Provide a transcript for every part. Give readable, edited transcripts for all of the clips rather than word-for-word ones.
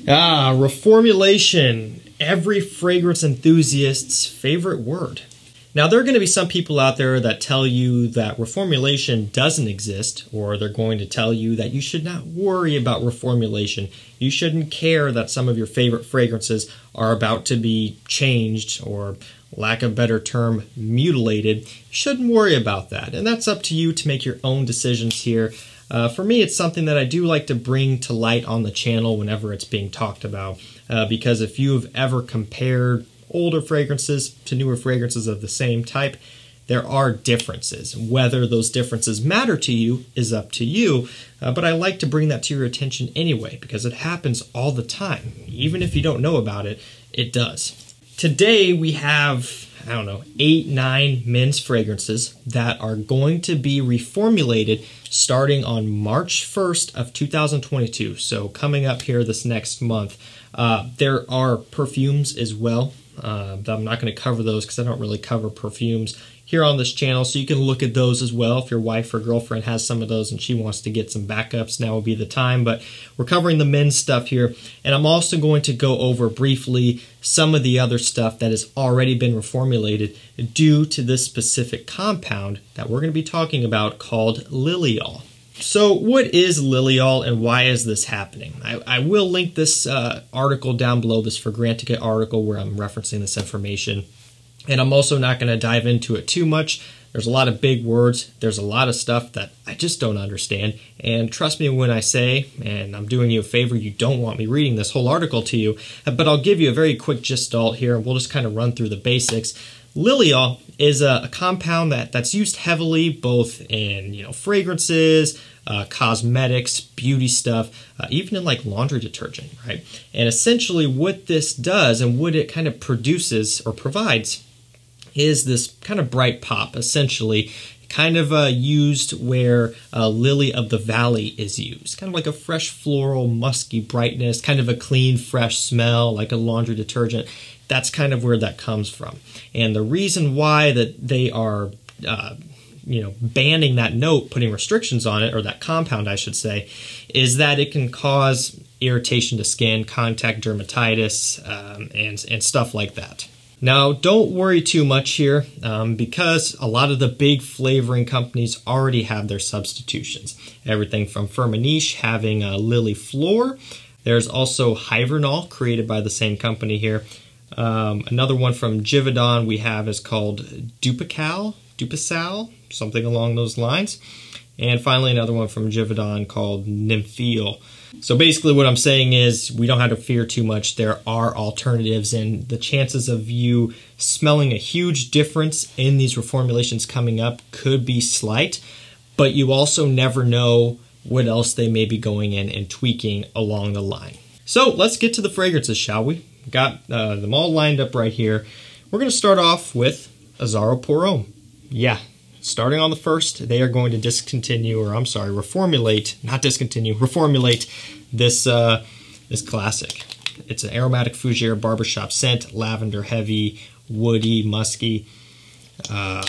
Reformulation, every fragrance enthusiast's favorite word. Now, there are going to be some people out there that tell you that reformulation doesn't exist, or they're going to tell you that you should not worry about reformulation. You shouldn't care that some of your favorite fragrances are about to be changed, or, lack of a better term, mutilated. You shouldn't worry about that, and that's up to you to make your own decisions here. For me, it's something that I do like to bring to light on the channel whenever it's being talked about, because if you've ever compared older fragrances to newer fragrances of the same type, there are differences. Whether those differences matter to you is up to you, but I like to bring that to your attention anyway, because it happens all the time. Even if you don't know about it, it does. Today we have, 8, 9 men's fragrances that are going to be reformulated starting on March 1st of 2022. So coming up here this next month. There are perfumes as well. I'm not going to cover those because I don't really cover perfumes here on this channel, so you can look at those as well. If your wife or girlfriend has some of those and she wants to get some backups, now would be the time. But we're covering the men's stuff here, and I'm also going to go over briefly some of the other stuff that has already been reformulated due to this specific compound that we're going to be talking about called liliol. So what is liliol and why is this happening? I will link this article down below, this Fragrantica article where I'm referencing this information. And I'm also not going to dive into it too much. There's a lot of big words. There's a lot of stuff that I just don't understand. And trust me when I say, and I'm doing you a favor, you don't want me reading this whole article to you, but I'll give you a very quick gestalt here. We'll just kind of run through the basics. Liliol is a compound that's used heavily both in fragrances, cosmetics, beauty stuff, even in like laundry detergent, right? And essentially what this does and what it kind of produces or provides is this kind of bright pop, essentially kind of used where lily of the valley is used. Kind of like a fresh floral, musky brightness, kind of a clean, fresh smell like a laundry detergent. That's kind of where that comes from. And the reason why that they are banning that note, putting restrictions on it, or that compound I should say, is that it can cause irritation to skin, contact dermatitis, and stuff like that. Now, don't worry too much here because a lot of the big flavoring companies already have their substitutions. Everything from Firmenich having Lily Flor. There's also Hivernol, created by the same company here. Another one from Givaudan we have is called Dupical, something along those lines. And finally, another one from Givaudan called Nympheal. So basically what I'm saying is we don't have to fear too much. There are alternatives, and the chances of you smelling a huge difference in these reformulations coming up could be slight, but you also never know what else they may be going in and tweaking along the line. So let's get to the fragrances, shall we? Got them all lined up right here. We're going to start off with Azaro Poro. Yeah. Starting on the 1st, they are going to reformulate, not discontinue, reformulate this this classic. It's an aromatic fougere barbershop scent, lavender heavy, woody, musky. Man,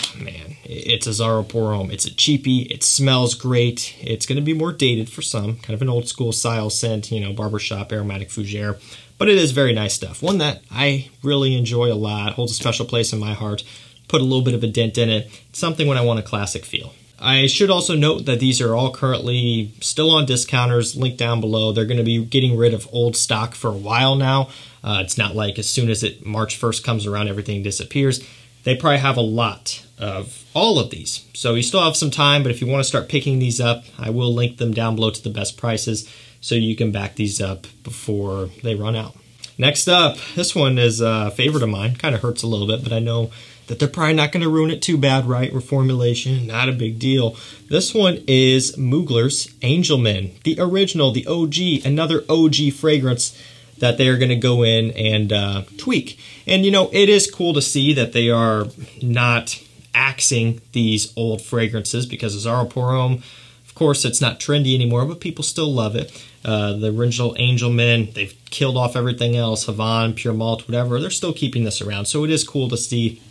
it's Azaro Poro. It's a cheapie. It smells great. It's going to be more dated for some, kind of an old school style scent, barbershop aromatic fougere. But it is very nice stuff. One that I really enjoy a lot, holds a special place in my heart. Put a little bit of a dent in it. It's something when I want a classic feel. I should also note that these are all currently still on discounters, linked down below. They're going to be getting rid of old stock for a while now. It's not like as soon as March 1st comes around, everything disappears. They probably have a lot of all of these. So you still have some time, but if you want to start picking these up, I will link them down below to the best prices so you can back these up before they run out. Next up, this one is a favorite of mine. Kind of hurts a little bit, but I know that they're probably not going to ruin it too bad, right? Reformulation, not a big deal. This one is Mugler's Angelman, the original, the OG, another OG fragrance that they are going to go in and tweak. And it is cool to see that they are not axing these old fragrances, because Azaro Poro, of course, it's not trendy anymore, but people still love it. The original Angelman, they've killed off everything else, Havana, Pure Malt, whatever. They're still keeping this around, so it is cool to see.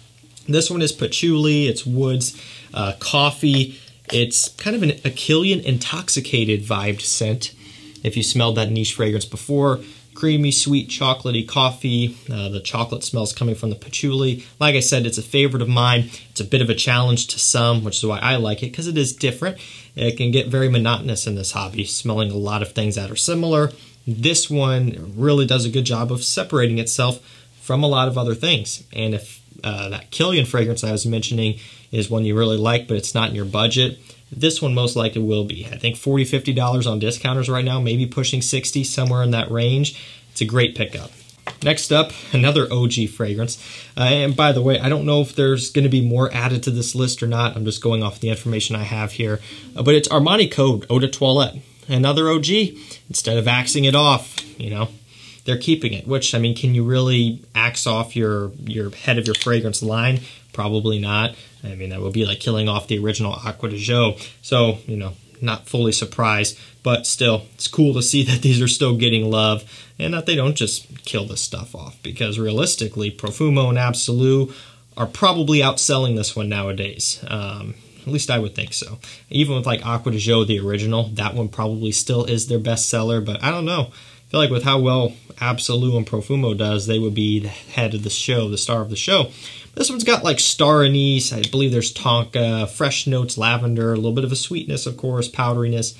This one is patchouli, it's woods, coffee. It's kind of an Achillean intoxicated vibed scent. If you smelled that niche fragrance before, creamy, sweet, chocolatey coffee. The chocolate smells coming from the patchouli. Like I said, it's a favorite of mine. It's a bit of a challenge to some, which is why I like it, because it is different. It can get very monotonous in this hobby, smelling a lot of things that are similar. This one really does a good job of separating itself from a lot of other things. And if that Killian fragrance I was mentioning is one you really like, but it's not in your budget, this one most likely will be. I think $40, $50 on discounters right now, maybe pushing 60, somewhere in that range. It's a great pickup. Next up, another OG fragrance. And by the way, I don't know if there's going to be more added to this list or not. I'm just going off the information I have here. But it's Armani Code Eau de Toilette. Another OG. Instead of axing it off, you know, they're keeping it. Which, I mean, can you really axe off your head of your fragrance line? Probably not. I mean, that would be like killing off the original Acqua di Gio. So, you know, not fully surprised, but still, it's cool to see that these are still getting love and that they don't just kill this stuff off, because realistically, Profumo and Absolute are probably outselling this one nowadays. At least I would think so. Even with like Acqua di Gio, the original, that one probably still is their best seller, but I don't know. I feel like with how well Absolute and Profumo does, they would be the head of the show, the star of the show. This one's got like star anise, I believe there's tonka, fresh notes, lavender, a little bit of a sweetness, of course, powderiness.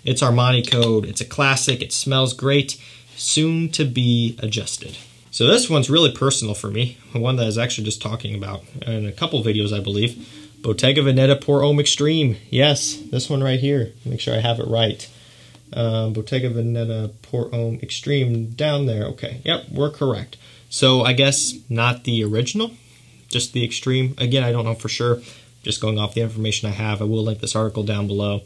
It's Armani Code. It's a classic. It smells great. Soon to be adjusted. So this one's really personal for me. One that I was actually just talking about in a couple videos, I believe. Bottega Veneta Pour Homme Extreme. Yes, this one right here. Make sure I have it right. Bottega Veneta Pour Homme Extreme down there. Okay, yep, we're correct. So I guess not the original, just the Extreme. Again, I don't know for sure. Just going off the information I have. I will link this article down below.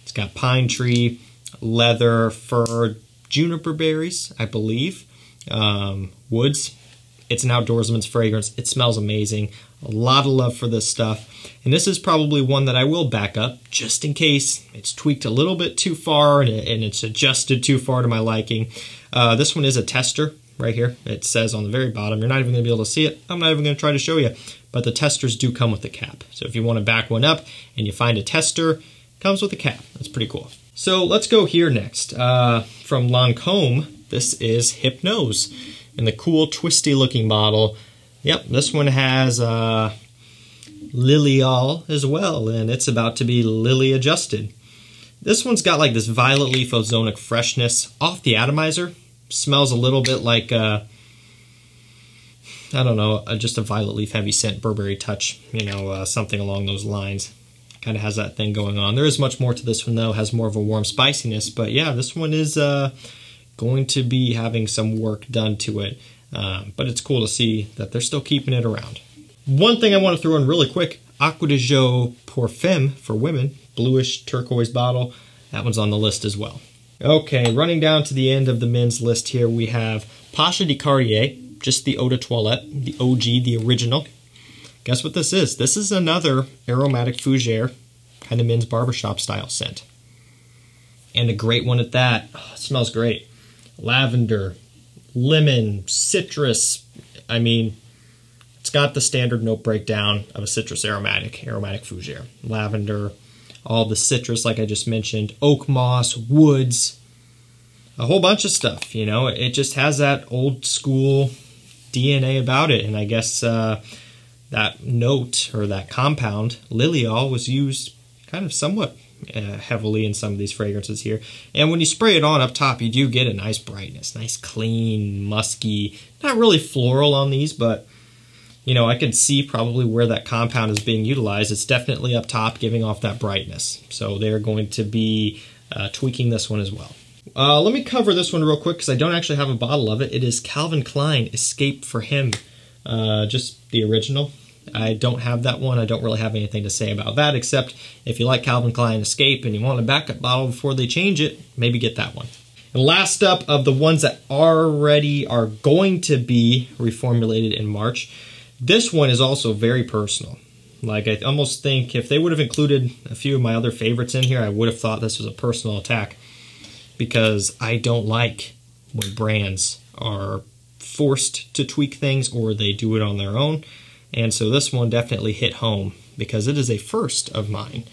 It's got pine tree, leather, fir, juniper berries, I believe, woods. It's an outdoorsman's fragrance. It smells amazing. A lot of love for this stuff. And this is probably one that I will back up just in case it's tweaked a little bit too far and it's adjusted too far to my liking. This one is a tester right here. It says on the very bottom. You're not even going to be able to see it. I'm not even going to try to show you. But the testers do come with the cap. So if you want to back one up and you find a tester, it comes with a cap. That's pretty cool. So let's go here next. From Lancome, this is Hypnose in the cool twisty looking bottle. Yep, this one has Lilial as well, and it's about to be Lily adjusted. This one's got like this violet leaf ozonic freshness off the atomizer. Smells a little bit like, I don't know, just a violet leaf heavy scent, Burberry touch, you know, something along those lines. Kind of has that thing going on. There is much more to this one though, has more of a warm spiciness, but yeah, this one is going to be having some work done to it. But it's cool to see that they're still keeping it around. One thing I want to throw in really quick, Acqua di Gio Pour Femme for women, bluish turquoise bottle. That one's on the list as well. Okay, running down to the end of the men's list here, we have Pasha di Cartier, just the Eau de Toilette, the OG, the original. Guess what this is? This is another aromatic fougere, kind of men's barbershop style scent. And a great one at that. Oh, it smells great. Lavender, lemon, citrus. I mean, it's got the standard note breakdown of a citrus aromatic fougere. Lavender, all the citrus like I just mentioned, oak moss, woods, a whole bunch of stuff, you know. It just has that old school DNA about it, and I guess that note or that compound, Lilial, was used kind of somewhat heavily in some of these fragrances here. And when you spray it on up top, you do get a nice brightness, nice clean, musky, not really floral on these, but you know, I can see probably where that compound is being utilized. It's definitely up top, giving off that brightness. So they're going to be tweaking this one as well. Let me cover this one real quick because I don't actually have a bottle of it. It is Calvin Klein Escape for Him, just the original. I don't have that one. I don't really have anything to say about that, except if you like Calvin Klein Escape and you want a backup bottle before they change it, maybe get that one. And last up of the ones that already are going to be reformulated in March, this one is also very personal. Like, I almost think if they would have included a few of my other favorites in here, I would have thought this was a personal attack, because I don't like when brands are forced to tweak things or they do it on their own. And so this one definitely hit home because it is a first of mine.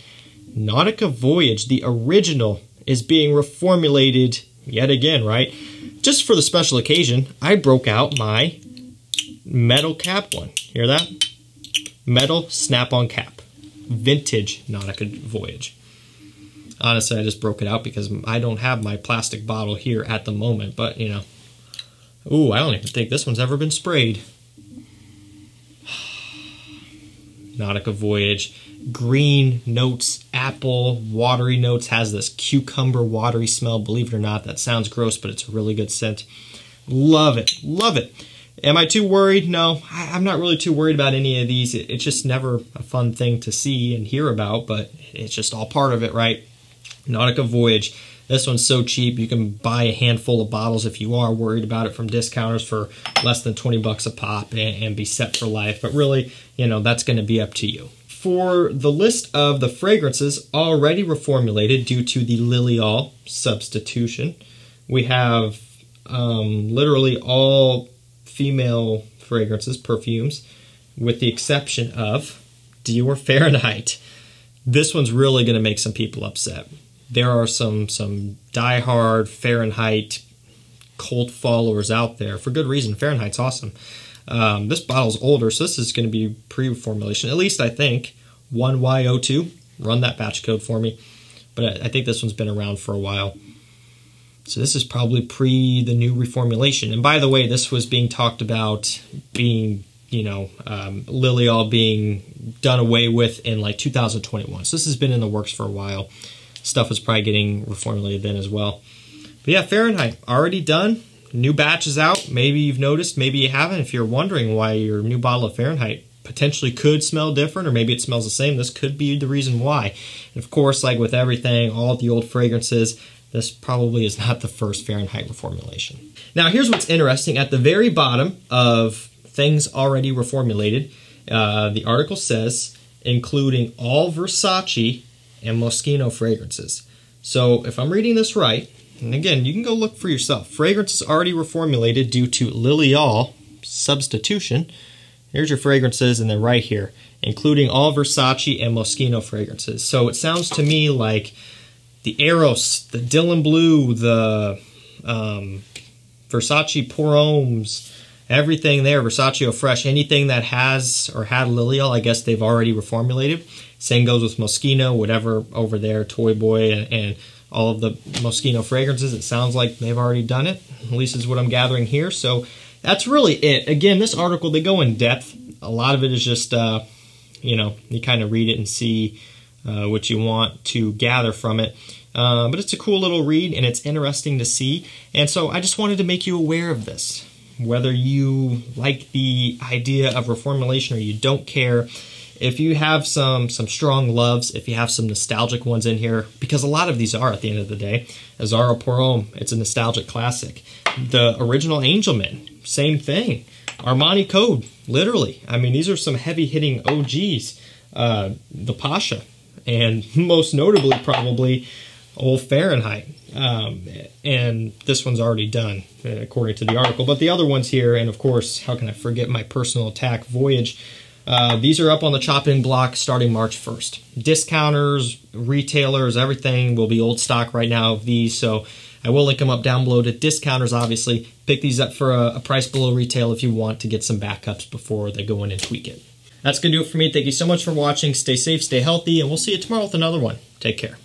Nautica Voyage, the original, is being reformulated yet again, right? Just for the special occasion, I broke out my metal cap one. Hear that? Metal snap-on cap. Vintage Nautica Voyage. Honestly, I just broke it out because I don't have my plastic bottle here at the moment, but, you know. Ooh, I don't even think this one's ever been sprayed. Nautica Voyage. Green notes, apple, watery notes, has this cucumber watery smell. Believe it or not, that sounds gross, but it's a really good scent. Love it, love it. Am I too worried? No, I'm not really too worried about any of these. It's just never a fun thing to see and hear about, but it's just all part of it, right? Nautica Voyage. This one's so cheap, you can buy a handful of bottles if you are worried about it from discounters for less than 20 bucks a pop and be set for life. But really, you know, that's going to be up to you. For the list of the fragrances already reformulated due to the Lilial substitution, we have literally all female fragrances, perfumes, with the exception of Dior Fahrenheit. This one's really going to make some people upset. There are some diehard Fahrenheit cult followers out there, for good reason. Fahrenheit's awesome. This bottle's older, so this is going to be pre-formulation. At least I think. 1Y02. Run that batch code for me. But I think this one's been around for a while. So this is probably pre the new reformulation. And by the way, this was being talked about being, you know, Lilial being done away with in like 2021. So this has been in the works for a while. Stuff is probably getting reformulated then as well. But yeah, Fahrenheit, already done. New batch is out. Maybe you've noticed, maybe you haven't. If you're wondering why your new bottle of Fahrenheit potentially could smell different, or maybe it smells the same, this could be the reason why. And of course, like with everything, all the old fragrances, this probably is not the first Fahrenheit reformulation. Now, here's what's interesting. At the very bottom of things already reformulated, the article says, including all Versace and Moschino fragrances. So if I'm reading this right, and again, you can go look for yourself. Fragrances already reformulated due to Lilial substitution. Here's your fragrances, and they're right here, including all Versace and Moschino fragrances. So it sounds to me like the Eros, the Dylan Blue, the Versace Pour Hommes, everything there, Versace Eau Fresh, anything that has or had Lilial, I guess they've already reformulated. Same goes with Moschino, whatever over there, Toy Boy, and all of the Moschino fragrances. It sounds like they've already done it, at least is what I'm gathering here. So that's really it. Again, this article, they go in depth. A lot of it is just, you know, you kind of read it and see what you want to gather from it. But it's a cool little read, and it's interesting to see. And so I just wanted to make you aware of this. Whether you like the idea of reformulation or you don't care, if you have some strong loves, if you have some nostalgic ones in here, because a lot of these are at the end of the day. Azaro Poro, it's a nostalgic classic. The original Angelman, same thing. Armani Code, literally. I mean, these are some heavy-hitting OGs. The Pasha, and most notably probably old Fahrenheit. And this one's already done, according to the article. But the other ones here, and of course, how can I forget my personal attack Voyage, these are up on the chopping block starting March 1st. Discounters, retailers, everything will be old stock right now of these, so I will link them up down below to discounters, obviously. Pick these up for a price below retail if you want to get some backups before they go in and tweak it. That's going to do it for me. Thank you so much for watching. Stay safe, stay healthy, and we'll see you tomorrow with another one. Take care.